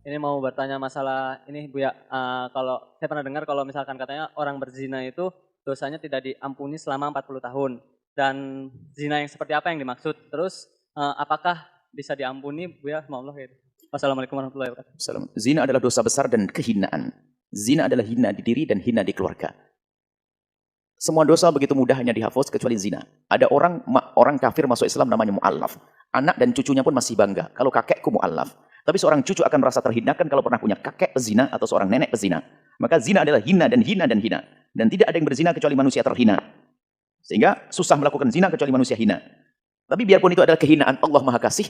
Ini mau bertanya masalah ini Bu ya, kalau saya pernah dengar kalau misalkan katanya orang berzina itu dosanya tidak diampuni selama 40 tahun. Dan zina yang seperti apa yang dimaksud? Terus apakah bisa diampuni Bu ya sama Allah gitu? Wassalamualaikum warahmatullahi wabarakatuh. Zina adalah dosa besar dan kehinaan. Zina adalah hina di diri dan hina di keluarga. Semua dosa begitu mudah hanya dihapus kecuali zina. Ada orang kafir masuk Islam namanya mu'allaf. Anak dan cucunya pun masih bangga. Kalau kakekku mu'allaf. Tapi seorang cucu akan merasa terhinakan kalau pernah punya kakek pezina atau seorang nenek pezina. Maka zina adalah hina dan hina dan hina. Dan tidak ada yang berzina kecuali manusia terhina. Sehingga susah melakukan zina kecuali manusia hina. Tapi biarpun itu adalah kehinaan, Allah Maha Kasih.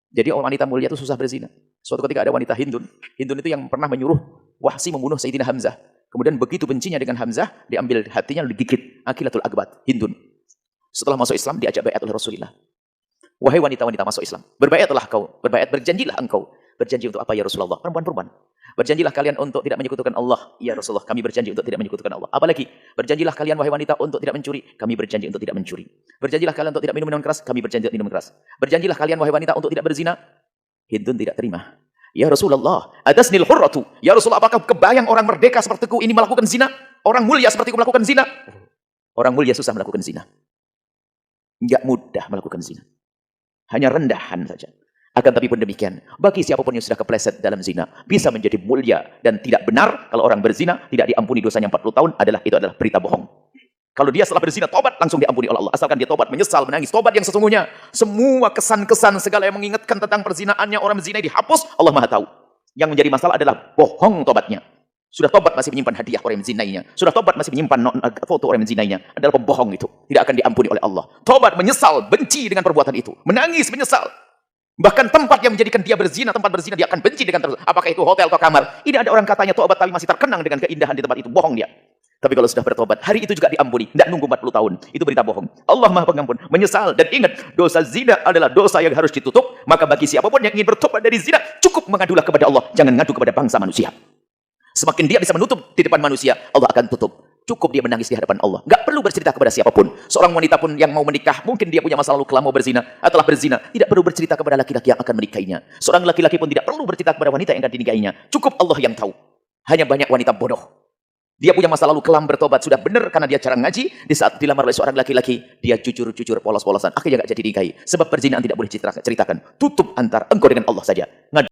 Jadi wanita mulia itu susah berzina. Suatu ketika ada wanita Hindun. Hindun itu yang pernah menyuruh Wahsi membunuh Sayyidina Hamzah. Kemudian begitu bencinya dengan Hamzah, diambil hatinya lalu digigit. Akilatul Akbat, Hindun. Setelah masuk Islam, diajak baiat oleh Rasulullah. Wahai wanita-wanita masuk Islam, berbaiatlah kau, berjanjilah engkau. Berjanji untuk apa ya Rasulullah? Perempuan-perempuan. Berjanjilah kalian untuk tidak menyekutukan Allah. Ya Rasulullah, kami berjanji untuk tidak menyekutukan Allah. Apalagi, berjanjilah kalian wahai wanita untuk tidak mencuri. Kami berjanji untuk tidak mencuri. Berjanjilah kalian untuk tidak minum minuman keras. Kami berjanji untuk minum keras. Berjanjilah kalian wahai wanita untuk tidak berzina. Hindun tidak terima. Ya Rasulullah, adasnil hurratu. Ya Rasulullah, apakah kebayang orang merdeka sepertiku ini melakukan zina? Orang mulia sepertiku melakukan zina? Orang mulia susah melakukan zina. Enggak mudah melakukan zina. Hanya rendahan saja. Akan tapi pun demikian, bagi siapapun yang sudah kepleset dalam zina, bisa menjadi mulia dan tidak benar kalau orang berzina tidak diampuni dosanya 40 tahun itu adalah berita bohong. Kalau dia setelah berzina tobat langsung diampuni oleh Allah, asalkan dia tobat, menyesal, menangis, tobat yang sesungguhnya. Semua kesan-kesan segala yang mengingatkan tentang perzinaannya orang berzina dihapus, Allah Maha tahu. Yang menjadi masalah adalah bohong tobatnya. Sudah tobat masih menyimpan hadiah orang yang menzinainya. Sudah tobat masih menyimpan foto orang yang menzinainya. Adalah pembohong itu. Tidak akan diampuni oleh Allah. Tobat, menyesal, benci dengan perbuatan itu. Menangis, menyesal. Bahkan tempat yang menjadikan dia berzina, tempat berzina dia akan benci dengan tersebut. Apakah itu hotel atau kamar? Ini ada orang katanya tobat tapi masih terkenang dengan keindahan di tempat itu. Bohong dia. Tapi kalau sudah bertobat, hari itu juga diampuni. Tidak nunggu 40 tahun. Itu berita bohong. Allah Maha Pengampun. Menyesal. Dan ingat, dosa zina adalah dosa yang harus ditutup. Maka bagi siapapun yang ingin bertobat dari zina, cukup mengadulah kepada Allah. Jangan ngadu kepada bangsa manusia. Semakin dia bisa menutup di depan manusia, Allah akan tutup. Cukup dia menangis di hadapan Allah. Gak perlu bercerita kepada siapapun. Seorang wanita pun yang mau menikah, mungkin dia punya masa lalu kelam mau berzina, atau telah berzina, tidak perlu bercerita kepada laki-laki yang akan menikahinya. Seorang laki-laki pun tidak perlu bercerita kepada wanita yang akan dinikahinya. Cukup Allah yang tahu. Hanya banyak wanita bodoh. Dia punya masa lalu kelam, bertobat, sudah benar karena dia jarang ngaji. Di saat dilamar oleh seorang laki-laki, dia jujur-jujur, polos-polosan. Akhirnya gak jadi dinikahi. Sebab perzinaan tidak boleh ceritakan. Tutup antara engkau dengan Allah saja.